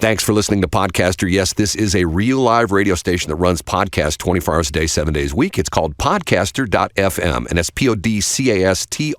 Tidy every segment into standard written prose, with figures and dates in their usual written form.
Thanks for listening to Podcaster. Yes, this is a real live radio station that runs podcasts 24 hours a day, 7 days a week. It's called podcaster.fm, and it's PODCASTRR,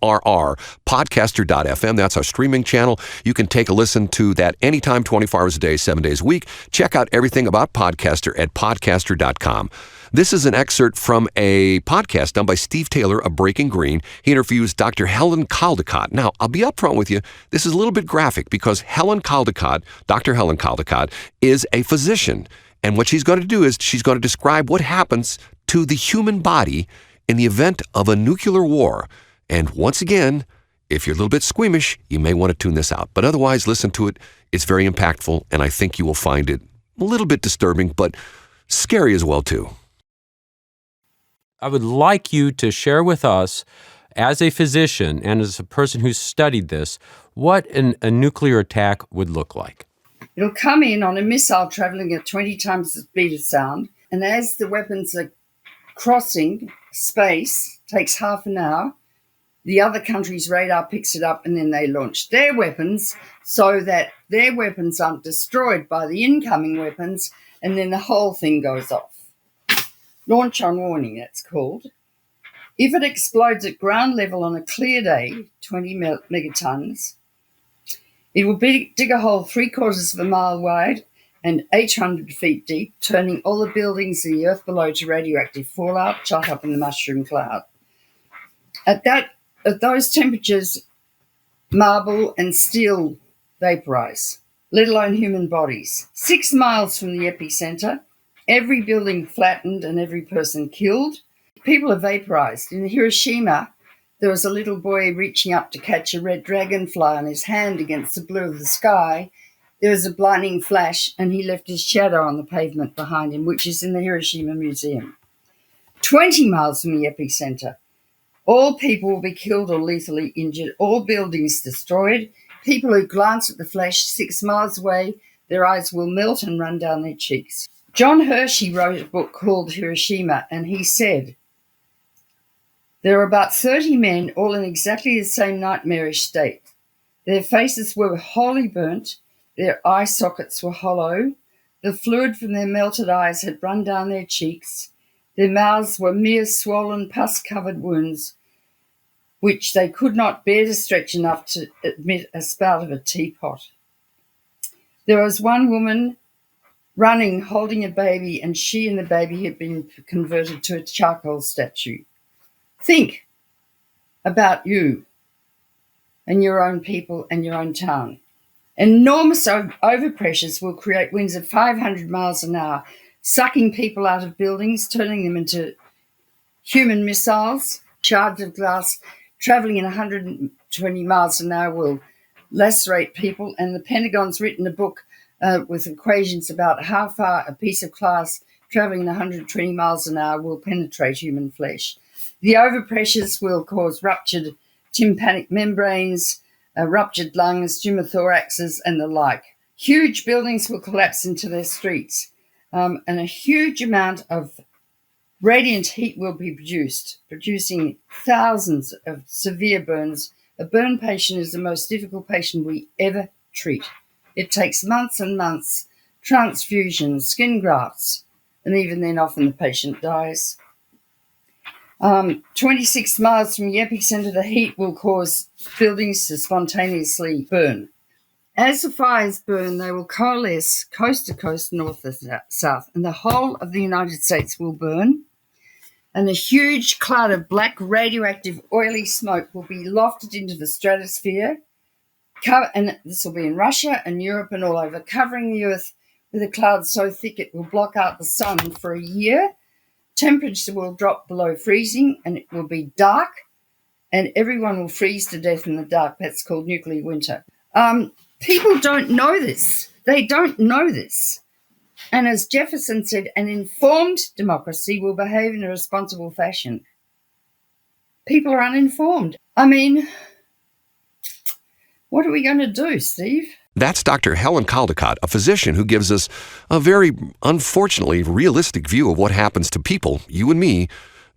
podcaster.fm. That's our streaming channel. You can take a listen to that anytime, 24 hours a day, 7 days a week. Check out everything about Podcaster at podcaster.com. This is an excerpt from a podcast done by Steve Taylor of Breaking Green. He interviews Dr. Helen Caldicott. Now, I'll be upfront with you. This is a little bit graphic because Helen Caldicott, Dr. Helen Caldicott, is a physician. And what she's going to do is she's going to describe what happens to the human body in the event of a nuclear war. And once again, if you're a little bit squeamish, you may want to tune this out. But otherwise, listen to it. It's very impactful, and I think you will find it a little bit disturbing, but scary as well, too. I would like you to share with us, as a physician and as a person who's studied this, what a nuclear attack would look like. It'll come in on a missile traveling at 20 times the speed of sound, and as the weapons are crossing space, takes half an hour, the other country's radar picks it up and then they launch their weapons so that their weapons aren't destroyed by the incoming weapons, and then the whole thing goes off. Launch on warning, that's called. If it explodes at ground level on a clear day, 20 megatons, it will dig a hole 3/4 of a mile wide and 800 feet deep, turning all the buildings in the earth below to radioactive fallout shot up in the mushroom cloud. At those temperatures, marble and steel vaporize, let alone human bodies. 6 miles from the epicenter, every building flattened and every person killed. People are vaporized. In Hiroshima, there was a little boy reaching up to catch a red dragonfly on his hand against the blue of the sky. There was a blinding flash, and he left his shadow on the pavement behind him, which is in the Hiroshima Museum. 20 miles from the epicenter, all people will be killed or lethally injured, all buildings destroyed. People who glance at the flash 6 miles away, their eyes will melt and run down their cheeks. John Hershey wrote a book called Hiroshima, and he said, there were about 30 men, all in exactly the same nightmarish state. Their faces were wholly burnt, their eye sockets were hollow, the fluid from their melted eyes had run down their cheeks, their mouths were mere swollen, pus-covered wounds, which they could not bear to stretch enough to admit a spout of a teapot. There was one woman running, holding a baby, and she and the baby had been converted to a charcoal statue. Think about you and your own people and your own town. Enormous overpressures will create winds of 500 miles an hour, sucking people out of buildings, turning them into human missiles. Shards of glass traveling at 120 miles an hour will lacerate people, and the Pentagon's written a book with equations about how far a piece of glass traveling at 120 miles an hour will penetrate human flesh. The overpressures will cause ruptured tympanic membranes, ruptured lungs, pneumothoraxes, and the like. Huge buildings will collapse into their streets, and a huge amount of radiant heat will be producing thousands of severe burns. A burn patient is the most difficult patient we ever treat. It takes months and months, transfusions, skin grafts, and even then often the patient dies. 26 miles from the epicenter, the heat will cause buildings to spontaneously burn. As the fires burn, they will coalesce coast to coast, north to south, and the whole of the United States will burn. And a huge cloud of black radioactive oily smoke will be lofted into the stratosphere. And this will be in Russia and Europe and all over, covering the earth with a cloud so thick it will block out the sun for a year. Temperature will drop below freezing and it will be dark, and everyone will freeze to death in the dark. That's called nuclear winter. People don't know this. They don't know this. And as Jefferson said, an informed democracy will behave in a responsible fashion. People are uninformed. I mean, what are we going to do, Steve? That's Dr. Helen Caldicott, a physician who gives us a very, unfortunately, realistic view of what happens to people, you and me,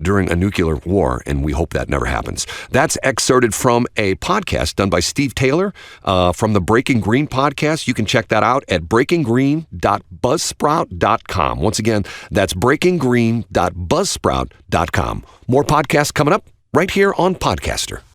during a nuclear war, and we hope that never happens. That's excerpted from a podcast done by Steve Taylor from the Breaking Green podcast. You can check that out at breakinggreen.buzzsprout.com. Once again, that's breakinggreen.buzzsprout.com. More podcasts coming up right here on Podcaster.